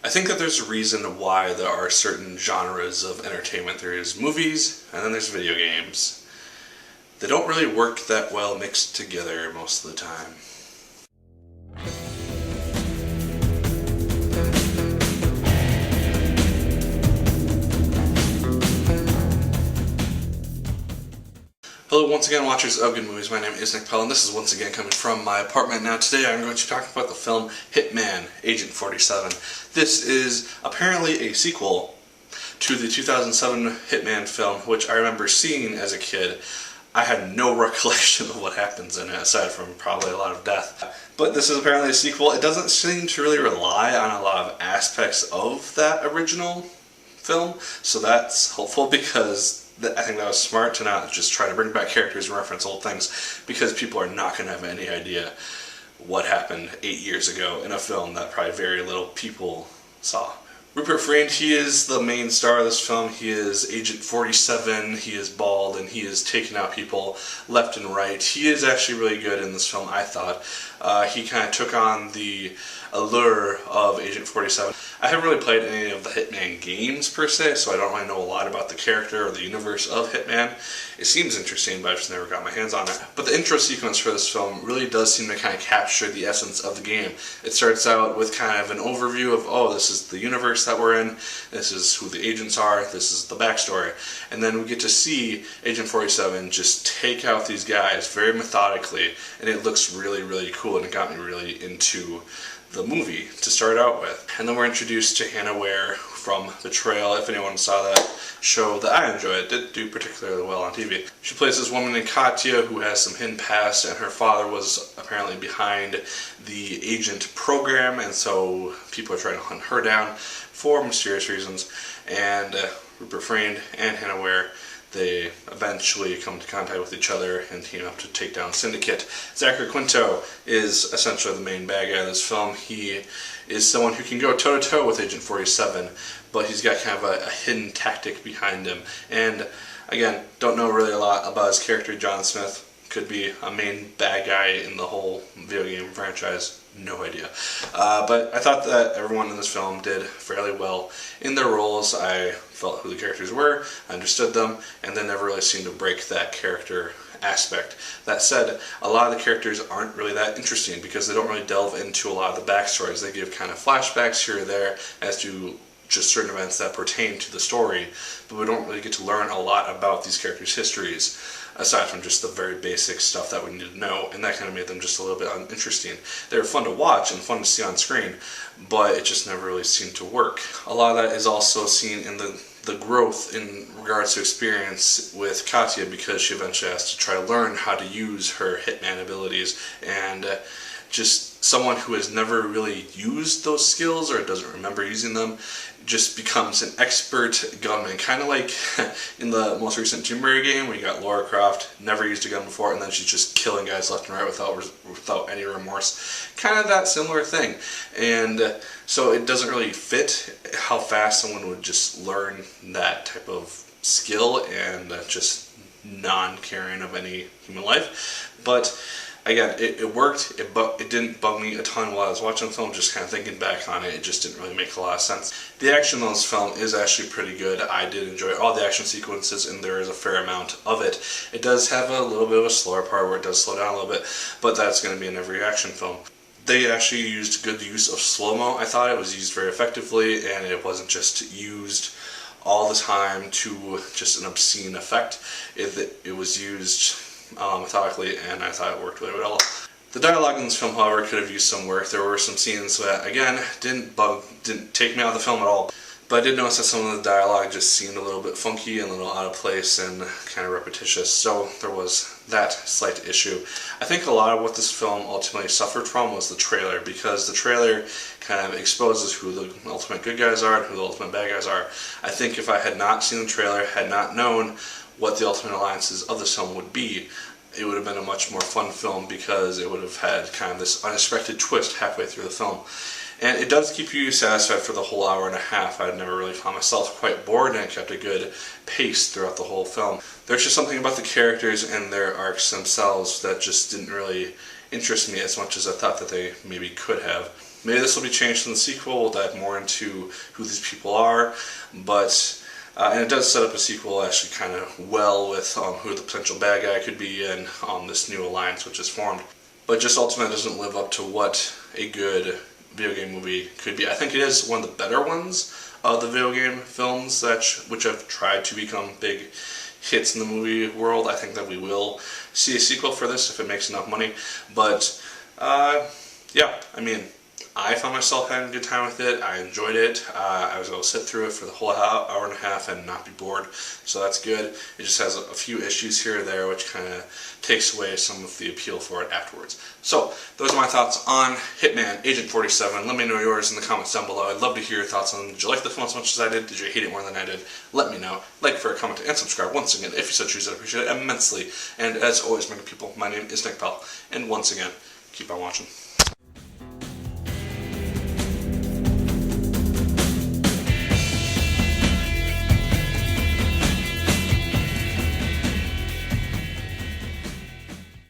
I think that there's a reason why there are certain genres of entertainment. There's movies, and then there's video games. They don't really work that well mixed together most of the time. Hello once again, watchers of good movies. My name is Nick Pell and this is once again coming from my apartment. Now today I'm going to be talking about the film Hitman, Agent 47. This is apparently a sequel to the 2007 Hitman film, which I remember seeing as a kid. I had no recollection of what happens in it, aside from probably a lot of death. But this is apparently a sequel. It doesn't seem to really rely on a lot of aspects of that original film, so that's hopeful because I think that was smart to not just try to bring back characters and reference old things, because people are not going to have any idea what happened 8 years ago in a film that probably very little people saw. Rupert Friend, he is the main star of this film. He is Agent 47, he is bald, and he is taking out people left and right. He is actually really good in this film, I thought. He kind of took on the allure of Agent 47. I haven't really played any of the Hitman games per se, so I don't really know a lot about the character or the universe of Hitman. It seems interesting, but I've just never got my hands on it. But the intro sequence for this film really does seem to kind of capture the essence of the game. It starts out with kind of an overview of, oh, this is the universe that we're in, this is who the agents are, this is the backstory. And then we get to see Agent 47 just take out these guys very methodically, and it looks really, really cool, and it got me really into the movie to start out with. And then we're introduced to Hannah Ware from Betrayal. If anyone saw that show that I enjoy, it did do particularly well on TV. She plays this woman named Katya who has some hidden past, and her father was apparently behind the agent program, and so people are trying to hunt her down for mysterious reasons. And Rupert Friend and Hannah Ware, they eventually come into contact with each other and team up to take down Syndicate. Zachary Quinto is essentially the main bad guy of this film. He is someone who can go toe-to-toe with Agent 47, but he's got kind of a hidden tactic behind him. And again, don't know really a lot about his character. John Smith could be a main bad guy in the whole video game franchise. No idea. But I thought that everyone in this film did fairly well in their roles. I felt who the characters were, I understood them, and they never really seemed to break that character aspect. That said, a lot of the characters aren't really that interesting because they don't really delve into a lot of the backstories. They give kind of flashbacks here or there as to just certain events that pertain to the story, but we don't really get to learn a lot about these characters' histories, aside from just the very basic stuff that we need to know, and that kind of made them just a little bit uninteresting. They were fun to watch and fun to see on screen, but it just never really seemed to work. A lot of that is also seen in the growth in regards to experience with Katya, because she eventually has to try to learn how to use her Hitman abilities, and just someone who has never really used those skills or doesn't remember using them just becomes an expert gunman, kind of like in the most recent Tomb Raider game where you got Lara Croft, never used a gun before, and then she's just killing guys left and right without any remorse. Kind of that similar thing. And so it doesn't really fit how fast someone would just learn that type of skill and just non-caring of any human life. But again, it worked. It didn't bug me a ton while I was watching the film. Just kind of thinking back on it, it just didn't really make a lot of sense. The action in this film is actually pretty good. I did enjoy all the action sequences, and there is a fair amount of it. It does have a little bit of a slower part where it does slow down a little bit, but that's going to be in every action film. They actually used good use of slow-mo. I thought it was used very effectively, and it wasn't just used all the time to just an obscene effect. It was used methodically, and I thought it worked really well. The dialogue in this film, however, could have used some work. There were some scenes that, again, didn't take me out of the film at all. But I did notice that some of the dialogue just seemed a little bit funky and a little out of place and kind of repetitious, so there was that slight issue. I think a lot of what this film ultimately suffered from was the trailer, because the trailer kind of exposes who the ultimate good guys are and who the ultimate bad guys are. I think if I had not seen the trailer, had not known what the ultimate alliances of this film would be, it would have been a much more fun film, because it would have had kind of this unexpected twist halfway through the film. And it does keep you satisfied for the whole hour and a half. I've never really found myself quite bored, and it kept a good pace throughout the whole film. There's just something about the characters and their arcs themselves that just didn't really interest me as much as I thought that they maybe could have. Maybe this will be changed in the sequel. We'll dive more into who these people are, but and it does set up a sequel actually kind of well with who the potential bad guy could be and this new alliance which is formed. But just ultimately doesn't live up to what a good video game movie could be. I think it is one of the better ones of the video game films which have tried to become big hits in the movie world. I think that we will see a sequel for this if it makes enough money. But yeah, I mean, I found myself having a good time with it. I enjoyed it. I was able to sit through it for the whole hour and a half and not be bored, so that's good. It just has a few issues here or there which kind of takes away some of the appeal for it afterwards. So, those are my thoughts on Hitman, Agent 47. Let me know yours in the comments down below. I'd love to hear your thoughts on it. Did you like the film as much as I did? Did you hate it more than I did? Let me know. Like, for a comment, and subscribe once again if you so choose. I appreciate it immensely. And as always, my good people, my name is Nick Pell, and once again, keep on watching.